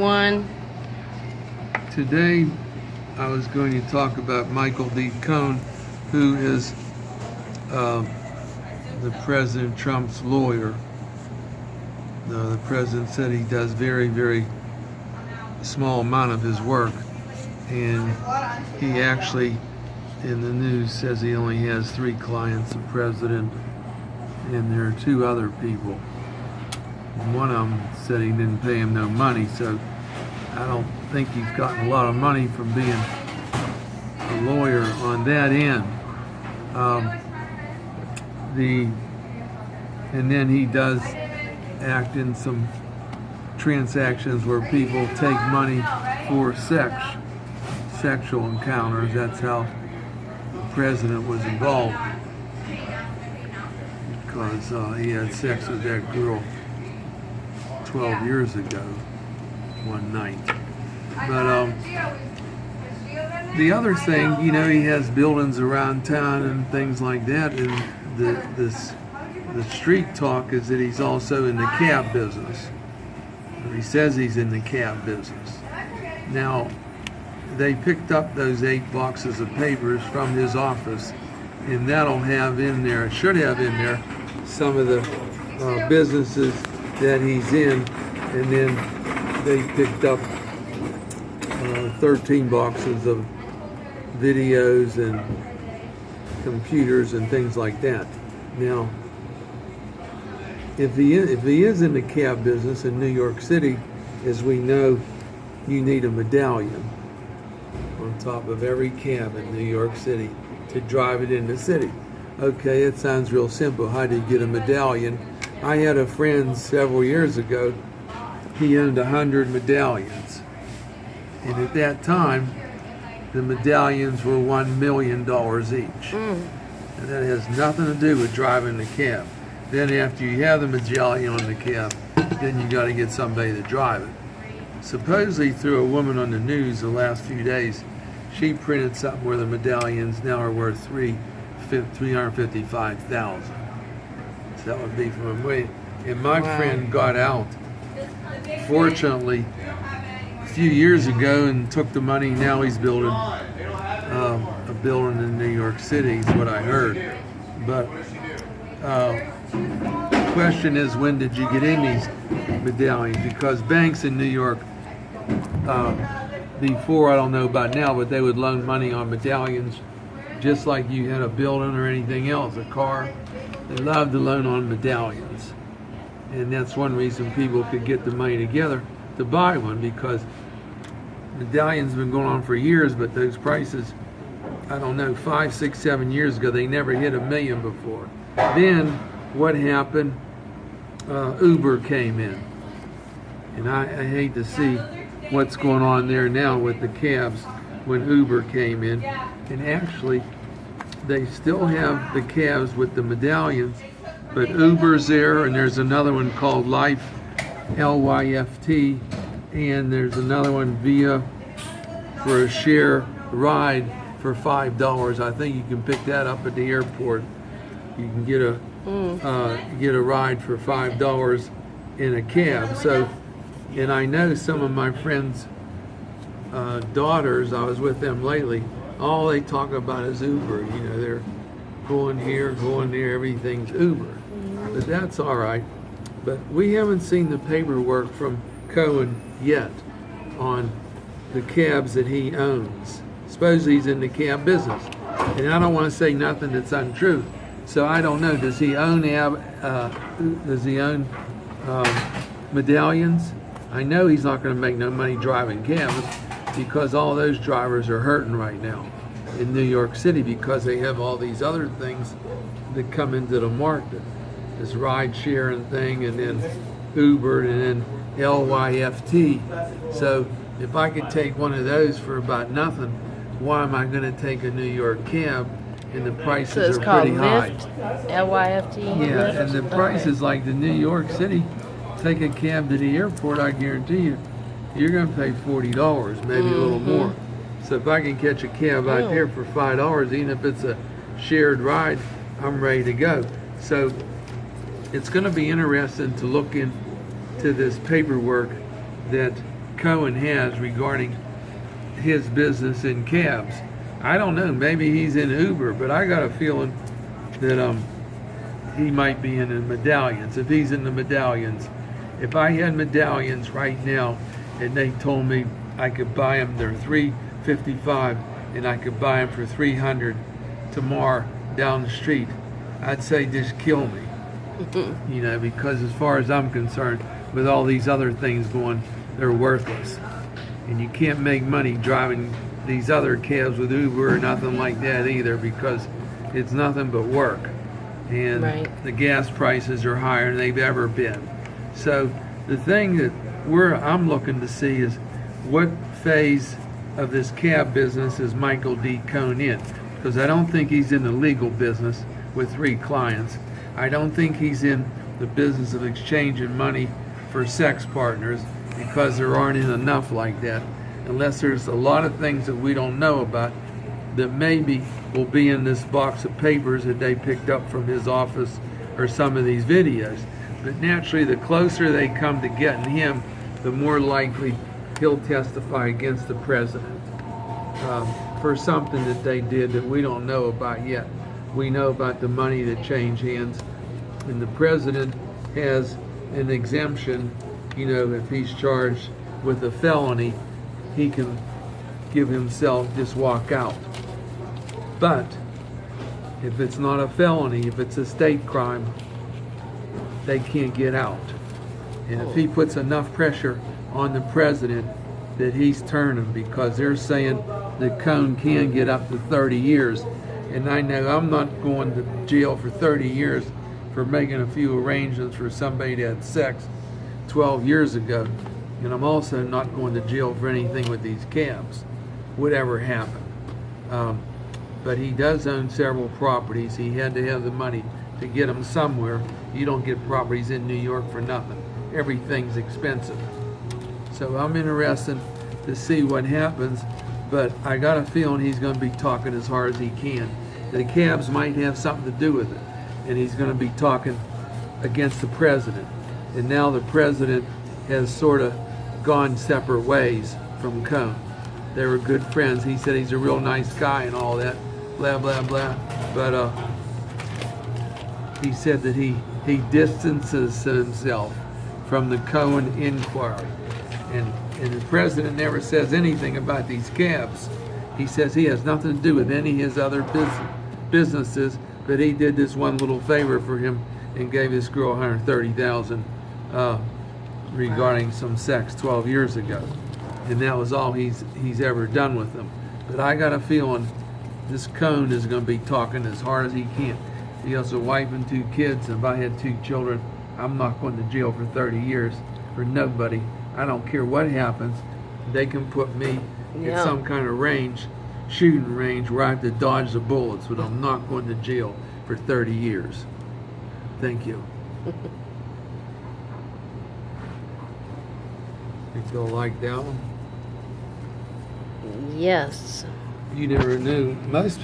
One. Today, I was going to talk about Michael D. Cohen, who is the President Trump's lawyer. The president said he does very, very small amount of his work, and he actually, in the news, says he only has 3 clients, the president, and there are 2 other people. One of them said he didn't pay him no money, so I don't think he's gotten a lot of money from being a lawyer on that end. And then he does act in some transactions where people take money for sexual encounters. That's how the president was involved, because he had sex with that girl 12 years ago one night. But the other thing, he has buildings around town and things like that, and the street talk is that he's also in the cab business. Or he says he's in the cab business. Now, they picked up those 8 boxes of papers from his office, and that'll have in there, it should have in there, some of the businesses that he's in, and then they picked up 13 boxes of videos and computers and things like that. Now, if he is in the cab business in New York City, as we know, you need a medallion on top of every cab in New York City to drive it in the city. Okay, it sounds real simple. How do you get a medallion? I had a friend several years ago, he owned 100 medallions. And at that time, the medallions were $1 million each. And that has nothing to do with driving the cab. Then after you have the medallion on the cab, then you got to get somebody to drive it. Supposedly through a woman on the news the last few days, she printed something where the medallions now are worth $355,000. So that would be from a way. And my friend got out, fortunately, a few years ago, and took the money. Now he's building a building in New York City, is what I heard. But the question is, when did you get in these medallions? Because banks in New York, before, I don't know about now, but they would loan money on medallions just like you had a building or anything else, a car. They love to loan on medallions. And that's one reason people could get the money together to buy one, because medallions have been going on for years, but those prices, I don't know, 5, 6, 7 years ago, they never hit $1 million before. Then what happened? Uber came in. And I hate to see what's going on there now with the cabs when Uber came in. And actually, they still have the cabs with the medallions, but Uber's there, and there's another one called Life, Lyft, and there's another one Via for a share ride for $5. I think you can pick that up at the airport. You can get a ride for $5 in a cab. So, and I know some of my friends' daughters, I was with them lately, all they talk about is Uber. They're going here, going there, everything's Uber. But that's all right. But we haven't seen the paperwork from Cohen yet on the cabs that he owns. Suppose he's in the cab business. And I don't want to say nothing that's untrue. So I don't know. Does he own medallions? I know he's not going to make no money driving cabs, because all those drivers are hurting right now in New York City, because they have all these other things that come into the market. This ride sharing thing, and then Uber, and then Lyft. So if I could take one of those for about nothing, why am I going to take a New York cab? And the prices are pretty high. Lyft. Yeah, and the prices like the New York City, take a cab to the airport, I guarantee you, you're going to pay $40, maybe a little more. So if I can catch a cab out there for $5, even if it's a shared ride, I'm ready to go. So it's going to be interesting to look into this paperwork that Cohen has regarding his business in cabs. I don't know, maybe he's in Uber, but I got a feeling that he might be in the Medallions. If he's in the Medallions, if I had Medallions right now and they told me I could buy them, they're $355 and I could buy them for $300 tomorrow down the street, I'd say just kill me. You know, because as far as I'm concerned, with all these other things going, they're worthless. And you can't make money driving these other cabs with Uber or nothing like that either, because it's nothing but work. And the gas prices are higher than they've ever been. So the thing that I'm looking to see is what phase of this cab business is Michael D. Cohen in? Because I don't think he's in the legal business with 3 clients. I don't think he's in the business of exchanging money for sex partners, because there aren't enough like that, unless there's a lot of things that we don't know about that maybe will be in this box of papers that they picked up from his office or some of these videos. But naturally, the closer they come to getting him, the more likely he'll testify against the president for something that they did that we don't know about yet. We know about the money that changed hands, and the president has an exemption. You know, if he's charged with a felony, he can give himself, just walk out. But if it's not a felony, if it's a state crime, they can't get out. And if he puts enough pressure on the president that he's turning, because they're saying that Cohen can get up to 30 years. And I know I'm not going to jail for 30 years for making a few arrangements for somebody that had sex 12 years ago. And I'm also not going to jail for anything with these cabs, whatever happened. But he does own several properties. He had to have the money to get them somewhere. You don't get properties in New York for nothing. Everything's expensive. So I'm interested to see what happens, but I got a feeling he's going to be talking as hard as he can. The cabs might have something to do with it, and he's going to be talking against the president. And now the president has sort of gone separate ways from Cohen. They were good friends. He said he's a real nice guy and all that, blah, blah, blah. But he said that he distances himself from the Cohen inquiry. And the president never says anything about these cabs. He says he has nothing to do with any of his other businesses, but he did this one little favor for him and gave this girl $130,000 regarding some sex 12 years ago. And that was all he's ever done with them. But I got a feeling this Cohen is going to be talking as hard as he can. He has a wife and 2 kids, and if I had 2 children, I'm not going to jail for 30 years for nobody. I don't care what happens. They can put me at some kind of shooting range where I have to dodge the bullets, but I'm not going to jail for 30 years. Thank you. You feel like that one? Yes. You never knew. Most